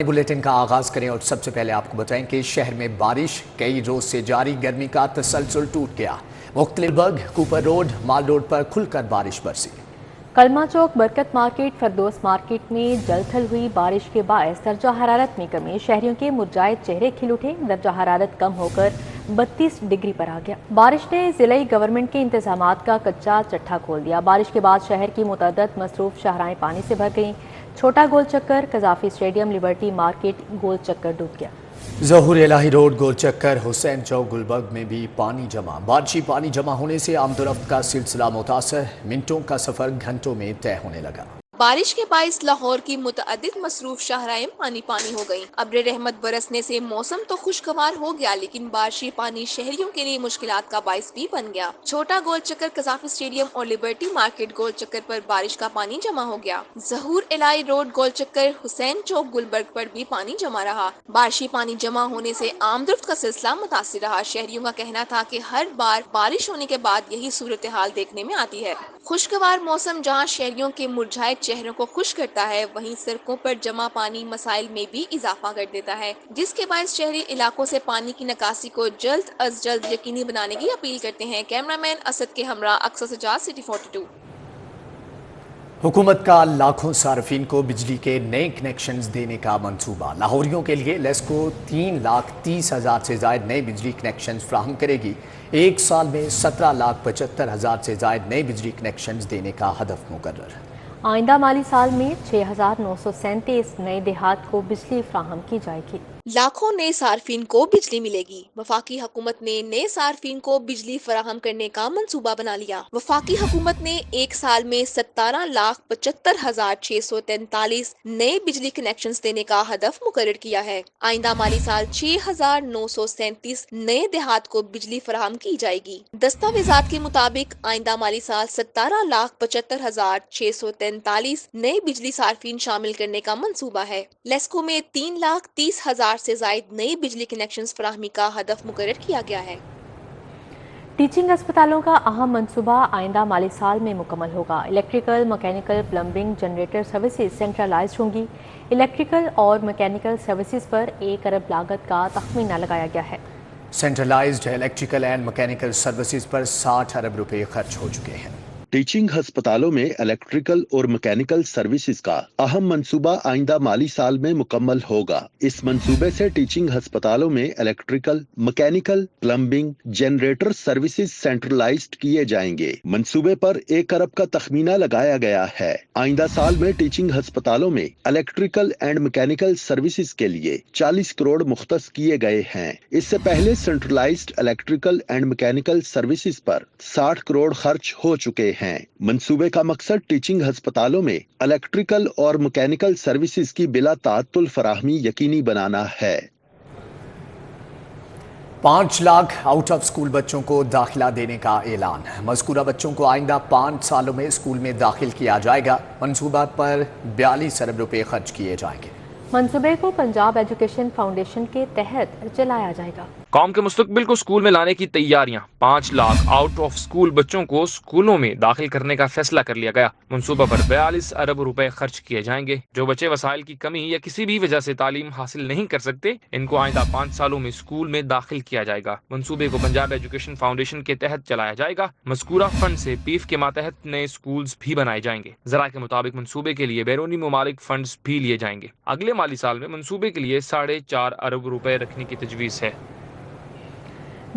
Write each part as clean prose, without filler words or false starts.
Bulletin का आगाज करें और सबसे पहले आपको बताएं कि शहर में बारिश कई रोज से जारी गर्मी का तसलसल टूट गया। मुख्तलिफ बग कूपर रोड माल रोड पर खुलकर बारिश बरसी। कलमा चौक बरकत मार्केट फरदोस मार्केट में जलथल हुई बारिश के बायस दर्जा हरारत में कमी, शहरियों के मुरझाए चेहरे खिल उठे। दर्जा हरारत कम होकर 32 डिग्री पर आ गया। बारिश ने जिले गवर्नमेंट के इंतजामात का कच्चा चट्टा खोल दिया। बारिश के बाद शहर की मुतअद्दिद मसरूफ शाहराएं पानी से भर गईं। छोटा गोल चक्कर, कजाफी स्टेडियम, लिबर्टी मार्केट गोल चक्कर डूब गया। ज़हूर इलाही रोड गोल चक्कर, हुसैन चौक गुलबर्ग में भी पानी जमा। बारिशी पानी जमा होने से आमदोरफ्त का सिलसिला मुतासर, मिनटों का सफर घंटों में तय होने लगा। बारिश के बाइस लाहौर की मुतअद्दिद मसरूफ शाहराएं पानी पानी हो गईं। अब्र रहमत बरसने से मौसम तो खुशगवार हो गया, लेकिन बारिशी पानी शहरियों के लिए मुश्किलात का बाइस भी बन गया। छोटा गोल चक्कर, कजाफी स्टेडियम और लिबर्टी मार्केट गोल चक्कर पर बारिश का पानी जमा हो गया। ज़हूर इलाही रोड गोल चक्कर, हुसैन चौक गुलबर्ग पर भी पानी जमा रहा। बारिशी पानी जमा होने से आमदरफ्त का सिलसिला मुतासिर रहा। शहरियों का कहना था कि हर बार बारिश होने के बाद यही सूरत हाल देखने में आती है। खुशगवार मौसम जहाँ शहरियों के मुरझाए चेहरों को खुश करता है, वहीं सड़कों पर जमा पानी मसाइल में भी इजाफा कर देता है, जिसके बायस शहरी इलाकों से पानी की निकासी को जल्द अज जल्द यकीनी बनाने की अपील करते हैं। कैमरामैन असद के हमरा अक्सर सजाद, सिटी 42। हुकूमत का लाखों सार्फिन को बिजली के नए कनेक्शंस देने का मंसूबा। लाहौरियों के लिए लेस्को 3,30,000 से जायद नए बिजली कनेक्शंस फ्राहम करेगी। एक साल में 17,75,000 से जायद नए बिजली कनेक्शंस देने का हदफ मुकर्रर। आइंदा माली साल में 6,937 नए देहात को बिजली फ्राहम की जाएगी। लाखों नए सार्फिन को बिजली मिलेगी। वफाकी हुकूमत ने नए सार्फिन को बिजली फराहम करने का मंसूबा बना लिया। वफाकी हुकूमत ने एक साल में 17,75,643 नए बिजली कनेक्शन देने का हदफ मुकर्रर किया है। आइंदा माली साल 6,937 नए देहात को बिजली फराहम की जाएगी। दस्तावेजात के मुताबिक आइंदा माली साल 17,75,643 नए बिजली सार्फिन शामिल करने का मंसूबा है। लेस्को में 3,30,000 से जायद नए बिजली कनेक्शंस फराहमी का हदफ मुकर्रर किया गया है। टीचिंग अस्पतालों का अहम मंसूबा आइंदा माली साल में मुकम्मल होगा। Electrical, mechanical, plumbing, generator services centralise होंगी। इलेक्ट्रिकल और मैकेनिकल सर्विसेज पर 1 अरब लागत का तखमीना लगाया गया है। Centralised electrical and mechanical services पर 60 अरब रुपए खर्च हो चुके हैं। टीचिंग अस्पतालों में इलेक्ट्रिकल और मैकेनिकल सर्विसेज का अहम मंसूबा आइंदा माली साल में मुकम्मल होगा। इस मंसूबे से टीचिंग अस्पतालों में electrical, mechanical, plumbing, generator services centralised किए जाएंगे। मंसूबे पर 1 अरब का तखमीना लगाया गया है। आइंदा साल में टीचिंग अस्पतालों में इलेक्ट्रिकल एंड मैकेनिकल सर्विसेज के लिए 40 करोड़ मुख्तस किए गए हैं। इससे पहले centralised electrical and mechanical services पर 60 करोड़ खर्च हो चुके हैं। मंसूबे का मकसद टीचिंग अस्पतालों में इलेक्ट्रिकल और मैकेनिकल सर्विसेज की बिला ताअत्तुल फराहमी यकीनी बनाना है। 5 लाख आउट ऑफ स्कूल बच्चों को दाखिला देने का ऐलान। मज़कूरा बच्चों को आइंदा 5 सालों में स्कूल में दाखिल किया जाएगा। मंसूबा पर 42 अरब रुपए खर्च किए जाएंगे। मंसूबे को पंजाब एजुकेशन फाउंडेशन के तहत चलाया जाएगा। कौम के मुस्तकबिल को स्कूल में लाने की तैयारियां। 5 लाख आउट ऑफ स्कूल बच्चों को स्कूलों में दाखिल करने का फैसला कर लिया गया। मंसूबा पर 42 अरब रुपए खर्च किए जाएंगे। जो बच्चे वसाइल की कमी या किसी भी वजह से तालीम हासिल नहीं कर सकते, इनको आइंदा 5 सालों में स्कूल में दाखिल किया जाएगा। मंसूबे को पंजाब एजुकेशन फाउंडेशन के तहत चलाया जाएगा। मज़कूरा फंड से पीफ के मातहत नए स्कूल्स भी बनाए जाएंगे। जरा के मुताबिक मंसूबे के लिए बैरूनी ममालिक फंड्स भी लिए जाएंगे। अगले माली साल में मंसूबे के लिए 4.5 अरब रुपए रखने की तजवीज़ है।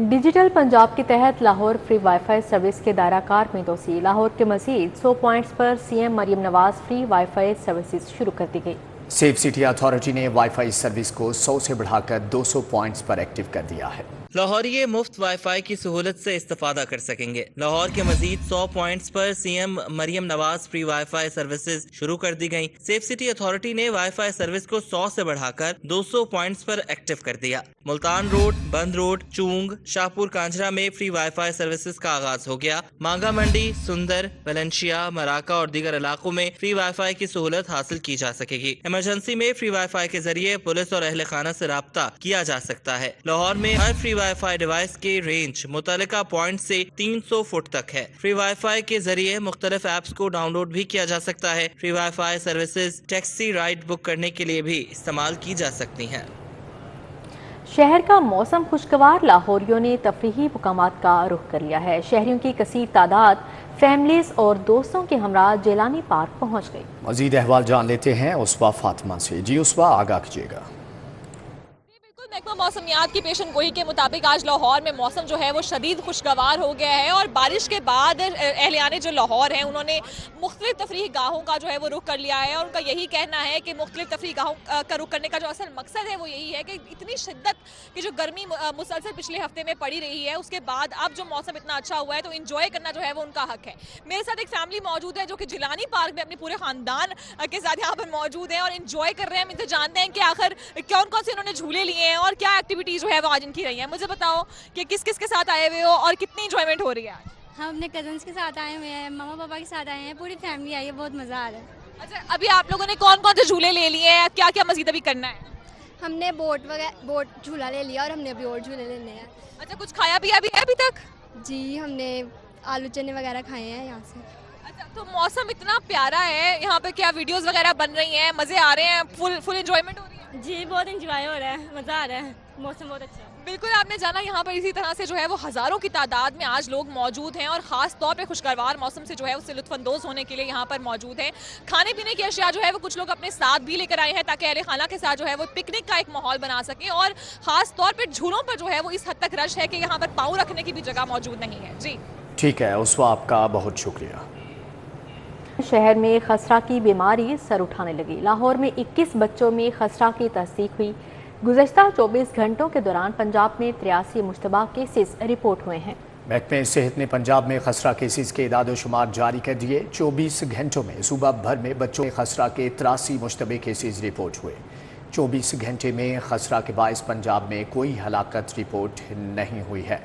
डिजिटल पंजाब के तहत लाहौर फ्री वाईफाई सर्विस के दायरा कार में तोसी। लाहौर के मजीद 100 पॉइंट्स पर CM Maryam Nawaz free wifi services शुरू कर दी गई। सेफ सिटी अथॉरिटी ने वाईफाई सर्विस को 100 से बढ़ाकर 200 पॉइंट्स पर एक्टिव कर दिया है। लाहौरिये मुफ्त वाईफाई की सहूलत से इस्तेफादा कर सकेंगे। लाहौर के मजीद 100 पॉइंट्स पर CM Maryam Nawaz free wifi services शुरू कर दी गई। सेफ सिटी अथॉरिटी ने वाईफाई सर्विस को 100 से बढ़ाकर 200 पॉइंट्स पर एक्टिव कर दिया। मुल्तान रोड, बंद रोड, चूंग, शाहपुर कांजरा में फ्री वाईफाई सर्विसेज का आगाज हो गया। मांगा मंडी, सुंदर, वलेंशिया, मराका और दीगर इलाकों में फ्री वाईफाई की सहूलत हासिल की जा सकेगी। इमरजेंसी में फ्री वाईफाई के जरिए पुलिस और अहले खाना से राब्ता किया जा सकता है। लाहौर में हर फ्री वाई फाई डिवाइस की रेंज मुतल्लिका पॉइंट से 300 फुट तक है। फ्री वाई फाई के जरिए मुख्तलिफ ऐप्स को डाउनलोड भी किया जा सकता है। Free wifi services taxi ride book करने के लिए भी इस्तेमाल की जा सकती हैं। शहर का मौसम खुशगवार, लाहौरियों ने तफरीही मुकामात का रुख कर लिया है। शहरियों की कसीर तादाद फैमिलीज और दोस्तों के हमरा जेलानी पार्क पहुंच गई। मजीद अहवाल जान लेते हैं उसवा फातिमा से। जी उसवा, आगाह कीजिएगा। महकमा मौसमियात की पेशन गोई के मुताबिक आज लाहौर में मौसम जो है वो शदीद खुशगवार हो गया है और बारिश के बाद अहलियाने जो लाहौर हैं उन्होंने मुख्तलिफ तफरीह गाहों का जो है वो रुख कर लिया है और उनका यही कहना है कि मुख्तलिफ तफरीह गाहों का रुख करने का जो असल मकसद है वो यही है कि इतनी शिद्दत की जो गर्मी मुसलसल पिछले हफ्ते में पड़ी रही है उसके बाद अब जो मौसम इतना अच्छा हुआ है तो इंजॉय करना जो है वो उनका हक है। मेरे साथ एक फैमिली मौजूद है जो कि जिलानी पार्क में अपने पूरे खानदान के साथ यहाँ पर मौजूद है और इंजॉय कर रहे हैं। हम इनसे जानते हैं कि आखिर कौन कौन से इन्होंने झूले लिए हैं और क्या एक्टिविटीज जो है वो आज इनकी रही है। मुझे बताओ कि किस किस के साथ आए हुए हो और कितनी इंजॉयमेंट हो रही है आज? हम अपने कजन्स के साथ आए हुए हैं, मामा पापा के साथ आए हैं, पूरी फैमिली आई है, बहुत मज़ा आ रहा है। अच्छा, अभी आप लोगों ने कौन कौन से झूले ले लिए हैं, क्या क्या मजीद अभी करना है? हमने बोट झूला ले लिया और हमने अभी और झूले लेने हैं। अच्छा, कुछ खाया पिया भी है अभी तक? जी, हमने आलू चने वगैरह खाए हैं यहाँ से। अच्छा, तो मौसम इतना प्यारा है, यहाँ पे क्या वीडियोस वगैरह बन रही हैं, मज़े आ रहे हैं, फुल एंजॉयमेंट हो रही है? जी, बहुत इंजॉय हो रहा है, मज़ा आ रहा है, मौसम बहुत अच्छा है। बिल्कुल, आपने जाना यहाँ पर इसी तरह से जो है वो हज़ारों की तादाद में आज लोग मौजूद हैं और ख़ास तौर पे खुशगवार मौसम से जो है उससे लुत्फ़अंदोज़ होने के लिए यहाँ पर मौजूद हैं। खाने पीने की अशिया जो है वो कुछ लोग अपने साथ भी लेकर आए हैं ताकि अहले खाना के साथ जो है वो पिकनिक का एक माहौल बना सकें और ख़ास तौर पर झूलों पर जो है वो इस हद तक रश है कि यहाँ पर पाँव रखने की भी जगह मौजूद नहीं है। जी ठीक है उसवा, आपका बहुत शुक्रिया। शहर में खसरा की बीमारी सर उठाने लगी। लाहौर में 21 बच्चों में खसरा की तस्दीक हुई। गुज़श्ता 24 घंटों के दौरान पंजाब में 83 मुश्तबा केसेस रिपोर्ट हुए हैं। महकमे सेहत ने पंजाब में खसरा केसेस के इदाद शुमार जारी कर दिए। 24 घंटों में सूबा भर में बच्चों में खसरा के 83 मुश्तबे केसेस रिपोर्ट हुए। 24 घंटे में खसरा के बायस पंजाब में कोई हलाकत रिपोर्ट नहीं हुई है।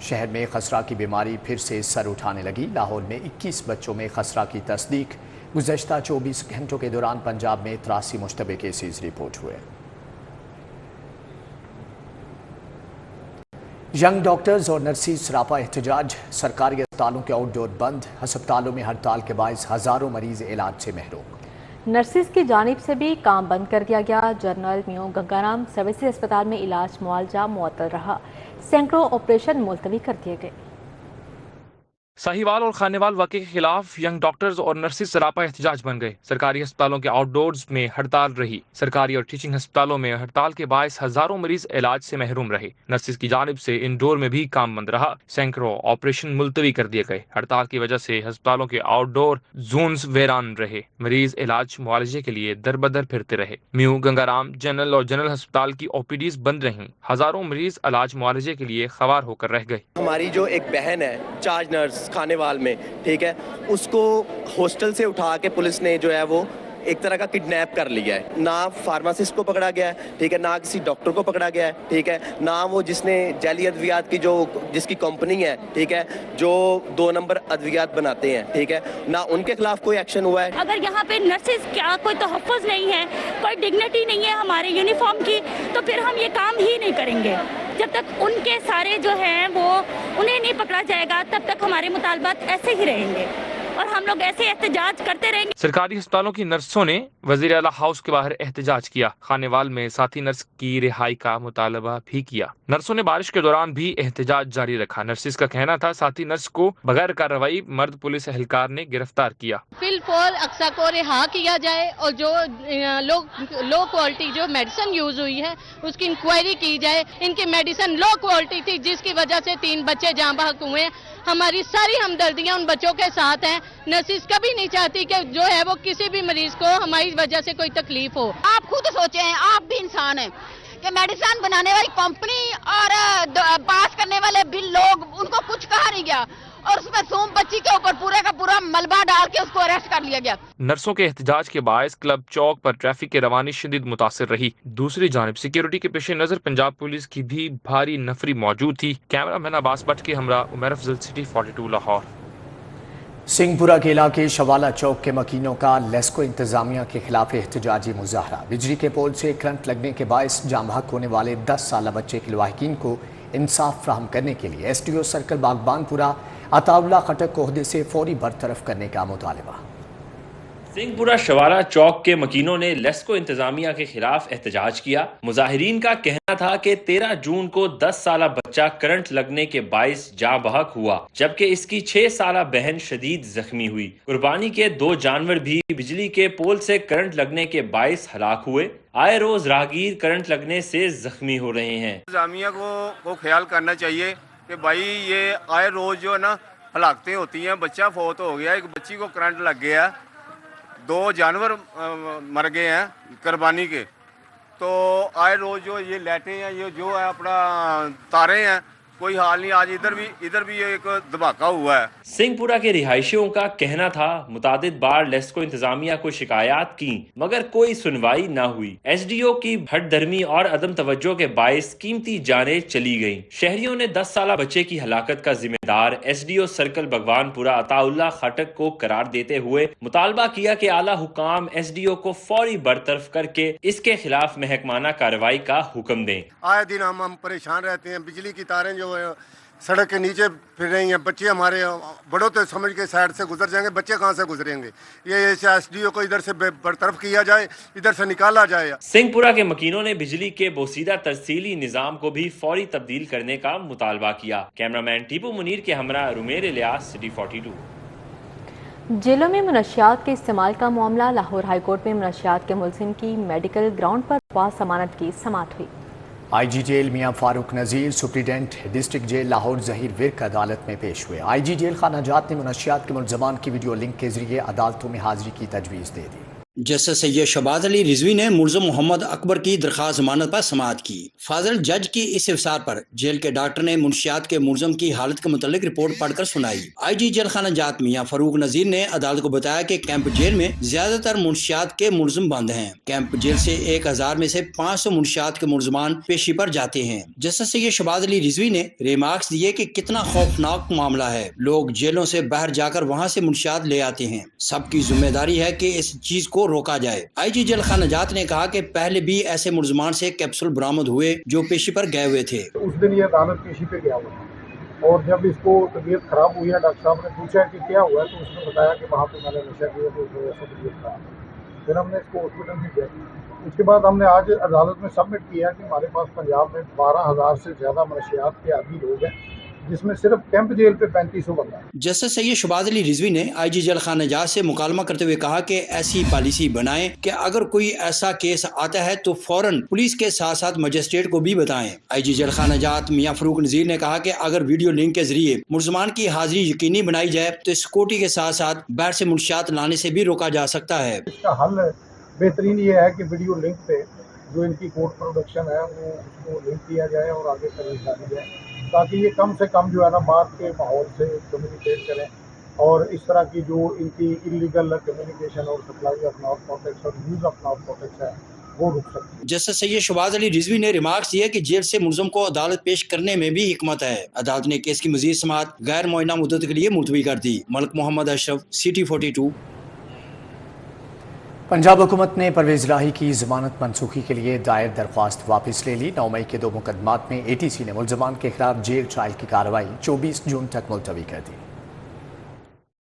शहर में खसरा की बीमारी फिर से सर उठाने लगी। लाहौर में 21 बच्चों में खसरा की तस्दीक। गुज़श्ता 24 घंटों के दौरान पंजाब में 83 मुश्तबे केसेस रिपोर्ट हुए। यंग डॉक्टर्स और नर्सिस सरापा एहतजाज। सरकारी अस्पतालों के आउटडोर बंद। अस्पतालों में हड़ताल के बायस हज़ारों मरीज इलाज से महरूम। नर्सिस की जानिब से भी काम बंद कर दिया गया। जनरल मियों गंगाराम सर्विसेज अस्पताल में इलाज मुआवजा मुअत्तल रहा। सैकड़ों ऑपरेशन मुलतवी कर दिए गए। साहिवाल और खानेवाल वाक़े के खिलाफ यंग डॉक्टर्स और नर्सिस सरापा एहतजाज बन गए। सरकारी अस्पतालों के आउटडोर्स में हड़ताल रही। सरकारी और टीचिंग अस्पतालों में हड़ताल के बायस हजारों मरीज इलाज से महरूम रहे। नर्सिस की जानिब से इंडोर में भी काम बंद रहा। सैकड़ों ऑपरेशन मुलतवी कर दिए गए। हड़ताल की वजह से अस्पतालों के आउटडोर जोन्स वीरान रहे। मरीज इलाज मुआवजे के लिए दर बदर फिरते रहे। म्यू गंगाराम जनरल और जनरल अस्पताल की OPDs बंद रहीं। हजारों मरीज इलाज मुआवजे के लिए खवार होकर रह गए। हमारी जो एक बहन है चार्ज नर्स खानेवाल में, ठीक है, उसको हॉस्टल से उठा के पुलिस ने जो है वो एक तरह का किडनैप कर लिया है। ना फार्मासिस्ट को पकड़ा गया है, ठीक है, ना किसी डॉक्टर को पकड़ा गया है, ठीक है, ना वो जिसने जैली अद्वियात की जिसकी कंपनी है, ठीक है, जो 2 नंबर अद्वियात बनाते हैं, ठीक है, ना उनके खिलाफ कोई एक्शन हुआ है। अगर यहाँ पे नर्सेज क्या कोई तहफ़्फ़ुज़ नहीं है, कोई डिग्निटी नहीं है हमारे यूनिफॉर्म की, तो फिर हम ये काम ही नहीं करेंगे। जब तक उनके सारे जो हैं वो उन्हें नहीं पकड़ा जाएगा तब तक हमारे मुतालबात ऐसे ही रहेंगे और हम लोग ऐसे एहतजाज करते रहेंगे। सरकारी अस्पतालों की नर्सों ने वज़ीर आला हाउस के बाहर एहतजाज किया। खानेवाल में साथी नर्स की रिहाई का मुतालबा भी किया। नर्सों ने बारिश के दौरान भी एहतजाज जारी रखा। नर्सिस का कहना था साथी नर्स को बगैर कार्रवाई मर्द पुलिस एहलकार ने गिरफ्तार किया। फिलहाल अक्सा को रिहा किया जाए और जो लो क्वालिटी जो मेडिसिन यूज हुई है उसकी इंक्वायरी की जाए। इनकी मेडिसिन लो क्वालिटी थी जिसकी वजह से 3 बच्चे जाँ बहक हुए। हमारी सारी हमदर्दियां उन बच्चों के साथ हैं। नर्सिस कभी नहीं चाहती कि जो है वो किसी भी मरीज को हमारी वजह से कोई तकलीफ हो। आप खुद सोचे हैं, आप भी इंसान हैं कि मेडिसिन बनाने वाली कंपनी और पास करने वाले बिल लोग, उनको कुछ कहा नहीं गया और उसमें सोम बच्ची के ऊपर पूरे का पूरा मलबा डाल के उसको अरेस्ट कर लिया गया। नर्सों के एहतजाज के बायस क्लब चौक पर ट्रैफिक की रवानी शदीद मुतासिर रही। दूसरी जानिब सिक्योरिटी के पेश नजर पंजाब पुलिस की भी भारी नफरी मौजूद थी। कैमरा मैन अब्बास भट्ट के हमरा उमर अफजल, सिटी 42 लाहौर। सिंहपुरा के इलाके शवाला चौक के मकीनों का लेस्को इंतजामिया के खिलाफ एहतजाजी मुजाहरा। बिजली के पोल से करंट लगने के बायस जाम बहक होने वाले 10 साल बच्चे के लवाहिकीन को इंसाफ फराहम करने के लिए SDO सर्कल बागबानपुरा अताउल्ला खटक को ओहदे से फौरी बरतरफ करने का मुतालबा। सिंहपुरा शवाला चौक के मकीनों ने लेस्को इंतजामिया के खिलाफ एहतजाज किया। मुजाहिरीन का कहना था कि 13 जून को 10 साला बच्चा करंट लगने के बाइस जाँ बहक हुआ, जबकि इसकी 6 साला बहन शदीद जख्मी हुई। कुर्बानी के 2 जानवर भी बिजली के पोल से करंट लगने के बाइस हलाक हुए। आए रोज राहगीर करंट लगने से जख्मी हो रहे हैं। इंतजामिया को ख्याल करना चाहिए कि भाई ये आए रोज जो है ना हलाकतें होती हैं। बच्चा फौत हो गया, एक बच्ची को करंट लग गया, 2 जानवर मर गए हैं कुर्बानी के। तो आए रोज जो ये लाइटें हैं, ये जो है अपना तारे हैं, कोई हाल नहीं। आज इधर भी एक धमाका हुआ है। सिंहपुरा के रिहायशियों का कहना था मुतादिद बार लेस्को इंतजामिया को शिकायत की मगर कोई सुनवाई न हुई। SDO की हठधर्मी और अदम तवज्जो के बाइस कीमती जानें चली गईं। शहरियों ने 10 साला बच्चे की हलाकत का जिम्मेदार SDO सर्कल भगवानपुरा अताउल्ला खटक को करार देते हुए मुतालबा किया कि आला हुकाम SDO को फौरी बरतरफ करके इसके खिलाफ महकमाना कार्रवाई का हुक्म दें। आए दिन हम परेशान रहते हैं। बिजली की तारें जो सड़क के नीचे फिर रही हैं। बच्चे हमारे बड़ों तो समझ के साइड से गुजर जाएंगे, बच्चे कहाँ से गुजरेंगे। ये SDO को इधर से बरतरफ किया जाए, इधर से निकाला जाए। सिंहपुरा के मकीनों ने बिजली के बोसीदा तरसीली निजाम को भी फौरी तब्दील करने का मुतालबा किया। कैमरामैन टीपू मुनीर के हमरा रुमेर इलियास, सिटी 42। जेलों में मनशियात के इस्तेमाल का मामला। लाहौर हाईकोर्ट में मनशियात के मुलजिम की मेडिकल ग्राउंड पर वाज़ जमानत की समाअत हुई। IG जेल मियां Farooq Nazir superintendent district jail Lahore Zaheer Virk अदालत में पेश हुए। IG जेल खानाजात ने मुनशियात के मुलजमान की वीडियो लिंक के जरिए अदालतों में हाजिरी की तजवीज़ दे दी। जस्टिस सैयद शहबाज अली रिजवी ने मुलज़िम मोहम्मद अकबर की दरख्वास्त जमानत पर समाअत की। फाजिल जज की इस इफ्सार पर जेल के डॉक्टर ने मुनशियात के मुलज़िम की हालत के मुतालिक रिपोर्ट पढ़कर सुनाई। IG जेल खाना जात मियां फारूक नज़ीर ने अदालत को बताया कि कैंप जेल में ज्यादातर मुनशियात के मुलज़िम बंद हैं। कैंप जेल से 1000 में से 500 मुनशियात के मुलजमान पेशी पर जाते हैं। जस्टिस सैयद शहबाज अली रिजवी ने रिमार्क्स दिए कि कितना खौफनाक मामला है। लोग जेलों से बाहर जाकर वहाँ से मुनशियात ले आते हैं। सबकी जिम्मेदारी है कि इस चीज को रोका जाए। IG जेल खानाजात ने कहा कि पहले भी ऐसे मुलजमान से कैप्सूल बरामद हुए जो पेशी पर गए हुए थे। उस दिन ये अदालत पेशी पे गया हुआ था और जब इसको तबीयत खराब हुई है, डॉक्टर साहब ने पूछा कि क्या हुआ, तो उसने बताया कि वहाँ पे मैंने नशा किया तो उस वजह से तबीयत खराब। फिर हमने इसको हॉस्पिटल में गया। उसके बाद हमने आज अदालत में सबमिट किया कि हमारे पास पंजाब में 12,000 से ज़्यादा मनशियात के आदी लोग हैं, जिसमें सिर्फ कैंप जेल पे 3500 बंदा है। जस्टिस सैयद शहबाज अली रिजवी ने IG जेल खानाजात से मुकालमा करते हुए कहा कि ऐसी पॉलिसी बनाएं कि अगर कोई ऐसा केस आता है तो फौरन पुलिस के साथ साथ मजिस्ट्रेट को भी बताएं। IG जेल खानाजात मियां फारूक नज़ीर ने कहा कि अगर वीडियो लिंक के जरिए मुलजमान की हाजिरी यकीनी बनाई जाए तो सिक्योरिटी के साथ साथ बाहर से मुनशियात लाने से भी रोका जा सकता है। इसका हल बेहतरीन ये है कि वीडियो लिंक पे जो इनकी कोर्ट प्रोडक्शन है वो उसको लिंक किया जाए और आगे सर्विस डाली जाए, ताकि ये कम से कम जो है ना बाहर के माहौल से कम्युनिकेट करें और इस तरह की जो इनकी इलीगल कम्युनिकेशन और सप्लाई ऑफ नारकोटिक्स और यूज ऑफ नारकोटिक्स है वो रुक सकती है। जस्टिस सैयद शहबाज अली रिजवी ने रिमार्क्स दिए कि जेल से मुलजम को अदालत पेश करने में भी हिकमत है। अदालत ने केस की मजीद समाअत गैर मुअय्यना मुद्दत के लिए मुलतवी कर दी। मलिक मोहम्मद अशरफ, सिटी 42। पंजाब हुकूमत ने परवेज इलाही की जमानत मनसूखी के लिए दायर दरख्वास्त वापस ले ली। 9 मई के 2 मुकदमात में ATC ने मुलजमान के खिलाफ जेल ट्रायल की कार्रवाई 24 जून तक मुलतवी कर दी।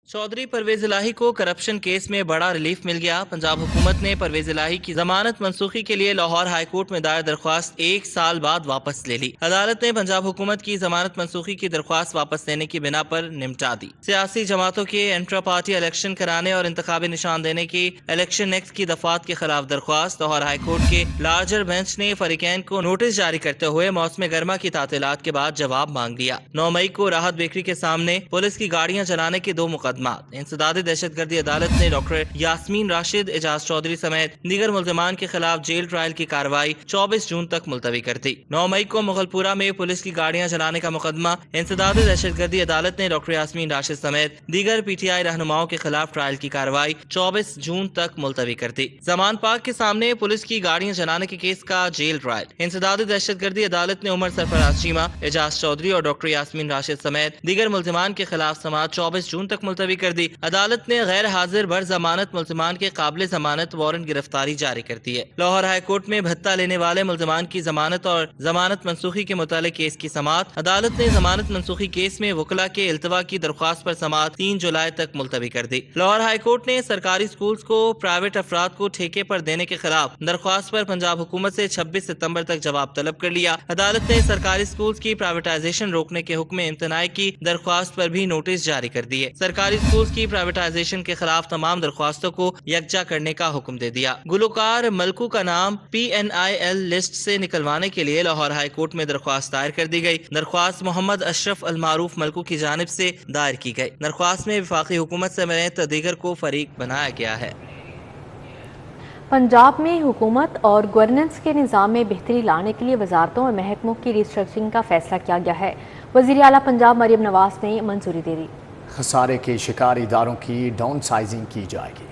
चौधरी परवेज इलाही को करप्शन केस में बड़ा रिलीफ मिल गया। पंजाब हुकूमत ने परवेज इलाही की जमानत मनसूखी के लिए लाहौर हाई कोर्ट में दायर दरख्वास्त 1 साल बाद वापस ले ली। अदालत ने पंजाब हुकूमत की जमानत मनसूखी की दरख्वास्त वापस लेने की बिना पर निपटा दी। सियासी जमातों के इंट्रा पार्टी इलेक्शन कराने और इंतखाबी निशान देने की इलेक्शन एक्ट की दफात के खिलाफ दरख्वास्त लाहौर हाई कोर्ट के लार्जर बेंच ने फरीकैन को नोटिस जारी करते हुए मौसम गर्मा की तातीलात के बाद जवाब मांग लिया। 9 मई को राहत बेकरी के सामने पुलिस की गाड़ियां चलाने के 2 मुकदमा। इंसदादी दहशतगर्दी अदालत ने डॉक्टर यास्मीन राशिद, एजाज चौधरी समेत दीगर मुलजमान के खिलाफ जेल ट्रायल की कार्रवाई 24 जून तक मुलतवी कर दी। 9 मई को मुगलपुरा में पुलिस की गाड़ियां चलाने का मुकदमा इंसदादी दहशतगर्दी अदालत ने डॉक्टर यास्मीन राशिद समेत दीगर PTI रहनुमाओं के खिलाफ ट्रायल की कार्रवाई 24 जून तक मुलतवी कर दी। जमान पाक के सामने पुलिस की गाड़ियां चलाने के केस का जेल ट्रायल इंसदादी दहशतगर्दी अदालत ने उमर सरफराज चीमा, एजाज चौधरी और डॉक्टर यास्मीन राशिद समेत दीगर मुलजमान के खिलाफ समाअत 24 जून तक मुलतवी मुलतवी कर दी। अदालत ने गैर हाजिर बर जमानत मुल्ज़िमान के काबिल जमानत वारंट गिरफ्तारी जारी कर दी है। लाहौर हाई कोर्ट में भत्ता लेने वाले मुल्ज़िमान की जमानत और जमानत मनसूखी के मुतालिक केस की समाअत। अदालत ने जमानत मनसूखी केस में वकला के इल्तवा की दरख्वास्त पर समाअत 3 जुलाई तक मुलतवी कर दी। लाहौर हाई कोर्ट ने सरकारी स्कूल्स को प्राइवेट अफराद को ठेके पर देने के खिलाफ दरख्वास्त पर पंजाब हुकूमत से 26 सितंबर तक जवाब तलब कर लिया। अदालत ने सरकारी स्कूल्स की प्राइवेटाइजेशन रोकने के हुक्म इम्तनाई की दरख्वास्त पर भी नोटिस जारी कर दिए। सरकारी स्कूल्स की प्राइवेटाइजेशन के खिलाफ तमाम दरख्वास्तों को यकजा करने का हुक्म दे दिया। गुलकार मलकू का नाम PNIL लिस्ट से निकलवाने के लिए लाहौर हाई कोर्ट में दरख्वास्त दायर कर दी गई। दरख्वास्त मोहम्मद अशरफ अल मारूफ मलकू की जानिब से दायर की गई। दरख्वास्त में वफाकी हुकूमत समेत दीगर को फरीक बनाया गया है। पंजाब में हुकूमत और गवर्नेंस के निज़ाम में बेहतरी लाने के लिए वजारतों और महकमों की रिस्ट्रक्चरिंग का फैसला किया गया है। वज़ीर आला पंजाब मरियम नवाज ने मंजूरी दे दी। खसारे के शिकार इदारों की डाउन साइजिंग की जाएगी।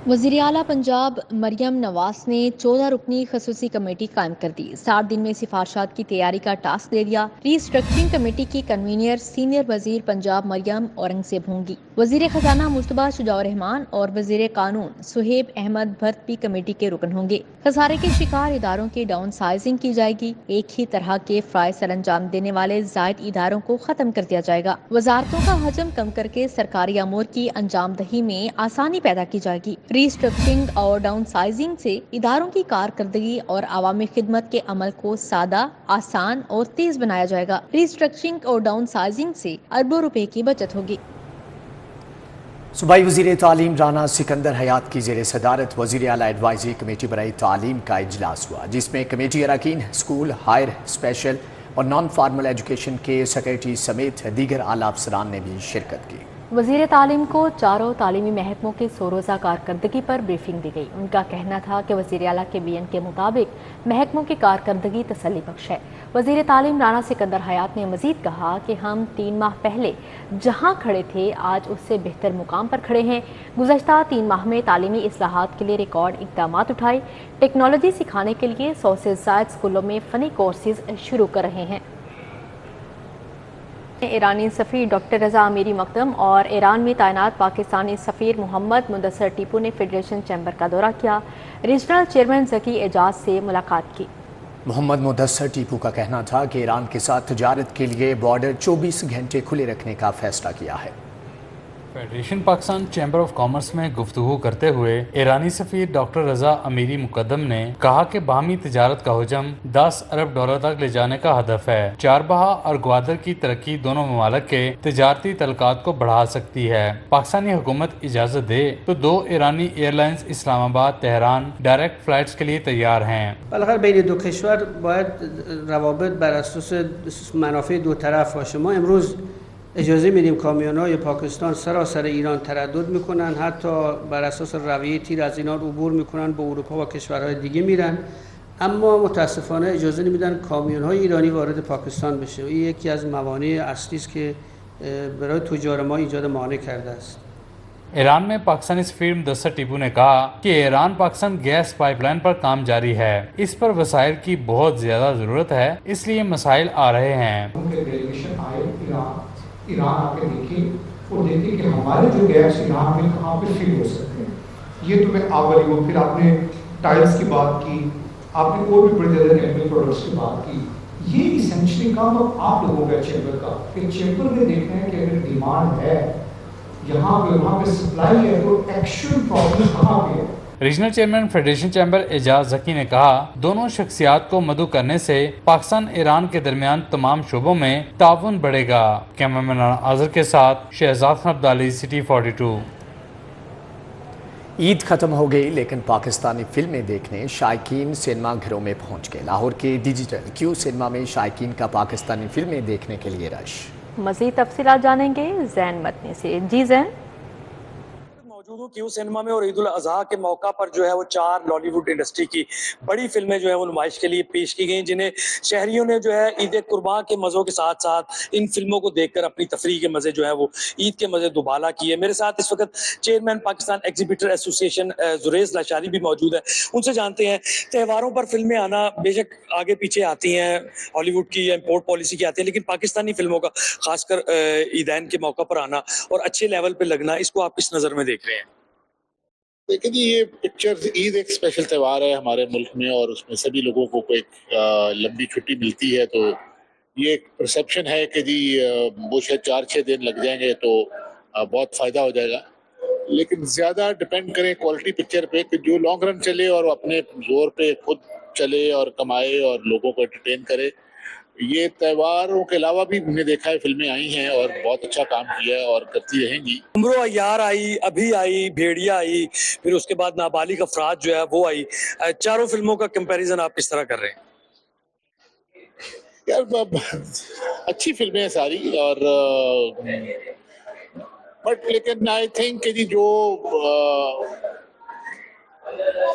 वज़ीर आला पंजाब मरियम नवाज ने 14 रुकनी खसूसी कमेटी कायम कर दी। 60 दिन में सिफारशात की तैयारी का टास्क दे दिया। रीस्ट्रक्चरिंग कमेटी की कन्वीनर सीनियर वजीर पंजाब मरियम औरंगजेब होंगी। वजीर खजाना मुस्तफा शुजाउर रहमान और वजीर कानून सुहेब अहमद भट्ट भी कमेटी के रुकन होंगे। खसारे के शिकार इदारों की डाउन साइजिंग की जाएगी। एक ही तरह के फ्राइज सर अंजाम देने वाले जायद इदारों को खत्म कर दिया जाएगा। वजारतों का हजम कम करके सरकारी अमूर की अंजामदही में आसानी पैदा की जाएगी। रीस्ट्रक्चरिंग और डाउन साइजिंग से इदारों की कारकर्दगी और आवामी खिदमत के अमल को सादा, आसान और तेज बनाया जाएगा। रीस्ट्रक्चरिंग और डाउन साइजिंग से अरबों रुपए की बचत होगी। सूबाई वज़ीर तालीम राना सिकंदर हयात की ज़ेर सदारत वज़ीर आला एडवाइजरी कमेटी बराए तालीम का इजलास हुआ, जिसमें कमेटी अरकान स्कूल, हायर, स्पेशल और नॉन फार्मल एजुकेशन के सेक्रेटरी समेत दीगर आला अफसरान ने भी शिरकत की। वज़ीर तालीम को चारों तालीमी महकमों के 100 रोज़ा कारकर्दगी पर ब्रीफिंग दी गई। उनका कहना था कि वज़ीर आला के बयान के मुताबिक महकमों की कारकर्दगी तसल्ली बख्श है। वज़ीर तालीम राना सिकंदर हयात ने मज़ीद कहा कि हम 3 माह पहले जहाँ खड़े थे आज उससे बेहतर मुकाम पर खड़े हैं। गुज़श्ता 3 माह में तालीमी इस्लाहात के लिए रिकॉर्ड इक़दाम उठाए। टेक्नोलॉजी सिखाने के लिए 100 से ज़ायद स्कूलों में फ़नी कोर्सेज शुरू कर रहे हैं। ईरानी सफ़ीर डॉक्टर रज़ा अमीरी मकदम और ईरान में तैनात पाकिस्तानी सफ़ीर मोहम्मद मुदस्सर टीपू ने फेडरेशन चैम्बर का दौरा किया। रीजनल चेयरमैन ज़की एजाज से मुलाकात की। मोहम्मद मुदस्सर टीपू का कहना था कि ईरान के साथ तजारत के लिए बॉर्डर 24 घंटे खुले रखने का फैसला किया है। Federation Pakistan chamber of commerce में गुफ्तगू करते हुए ईरानी सफ़ीर डॉक्टर रज़ा अमीरी मुकद्दम ने कहा कि बाहमी तिजारत का हुजम $10 अरब तक ले जाने का हदफ है। चारबाहा और ग्वादर की तरक्की दोनों ममालिक के तिजारती तल्लुकात को बढ़ा सकती है। पाकिस्तानी हुकूमत इजाज़त दे तो 2 ईरानी airlines Islamabad Tehran direct flights के लिए तैयार हैं। بالاخره بین دو کشور باید روابط بر اساس منافع دو طرف باشه. ما امروز اجازه میدیم کامیون‌های پاکستان سراسر ایران تردد میکنن، حتی بر اساس رویه تیر از ایران عبور میکنن به اروپا و کشورهای دیگه میرن، اما متاسفانه اجازه نمیدن کامیون‌های ایرانی وارد پاکستان بشه. این یکی از موانع اصلی است که برای تجار ما ایجاد مانع کرده است. ईरान में पाकिस्तानी सफ़ीर मुदस्सर टीपू ने कहा कि ईरान पाकिस्तान गैस पाइपलाइन पर काम जारी है। इस पर वसाइल की बहुत ज़्यादा ज़रूरत है, इसलिए मसाइल आ रहे हैं। ईरान आके देखें और देखें कि हमारे जो गैस ईरान में कहाँ पे फिल हो सकते हैं। ये तो मैं आप वाली हूँ। फिर आपने टाइल्स की बात की, आपने और भी बड़े ज़्यादा केमिकल प्रोडक्ट्स की बात की। ये इसेंशली काम अब आप लोगों का चैम्बर का कि चैम्बर में देखना है कि अगर डिमांड है यहाँ पे सप्लाई है तो एक्चुअल प्रॉब्लम कहाँ पे है। Regional chairman federation chamber Ejaz Zaki ने कहा, दोनों शख्सियात को मदऊ करने से पाकिस्तान ईरान के दरमियान तमाम शोबों में ताउन बढ़ेगा। कैमरामैन आज़र के साथ शहजाद खान अब्दाली, सिटी 42। ईद खत्म हो गई लेकिन पाकिस्तानी फिल्में देखने शायकीन सिनेमा घरों में पहुंच गए। लाहौर के डिजिटल क्यू सिनेमा में शायकीन का पाकिस्तानी फिल्में देखने के लिए रश। मज़ीद तफसीलात जानेंगे जैन मतनी से। जी जैन। मौजूद हूँ क्यू सिनेमा में और ईद उल अजहा के मौका पर जो है वो 4 लॉलीवुड इंडस्ट्री की बड़ी फिल्में जो है वो नुमाइश के लिए पेश की गई, जिन्हें शहरियों ने जो है ईद कुर्बान के मज़ों के साथ साथ इन फिल्मों को देखकर अपनी तफरीह के मज़े जो है वो ईद के मज़े दुबाला किए। मेरे साथ इस वक्त chairman Pakistan exhibitor association Zoraiz Lashari भी मौजूद है, उनसे जानते हैं त्योहारों पर फिल्में आना बेशक आगे पीछे आती हैं, हॉलीवुड की या इम्पोर्ट पॉलिसी की आती है, लेकिन पाकिस्तानी फिल्मों का खासकर ईदैन के मौका पर आना और अच्छे लेवल पर लगना, इसको आप किस नज़र में देख रहे हैं? देखिए जी, ये पिक्चर ईद एक स्पेशल त्यौहार है हमारे मुल्क में और उसमें सभी लोगों को एक लंबी छुट्टी मिलती है, तो ये एक परसेप्शन है कि जी वो शायद 4-6 दिन लग जाएंगे तो बहुत फ़ायदा हो जाएगा, लेकिन ज़्यादा डिपेंड करें क्वालिटी पिक्चर पे कि जो लॉन्ग रन चले और अपने जोर पे खुद चले और कमाए और लोगों को एंटरटेन करे। ये त्योहारों के अलावा भी हमने देखा है फिल्में आई हैं और बहुत अच्छा काम किया है और करती रहेंगी। उम्रो अय्यार आई, अभी आई, भेड़िया आई, फिर उसके बाद नाबालिग अफराद जो है वो आई। चारों फिल्मों का कंपैरिजन आप किस तरह कर रहे हैं? यार अच्छी फिल्में हैं सारी, और बट लेकिन आई थिंक कि जी जो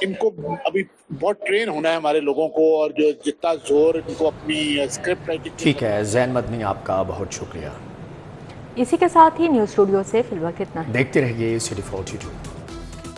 इनको अभी बहुत ट्रेन होना है हमारे लोगों को, और जो जितना जोर इनको अपनी स्क्रिप्ट राइटिंग। ठीक है ज़ैन मदनी, आपका बहुत शुक्रिया। इसी के साथ ही न्यूज़ स्टूडियो से फिलहाल इतना ही। देखते रहिए सिटी 42।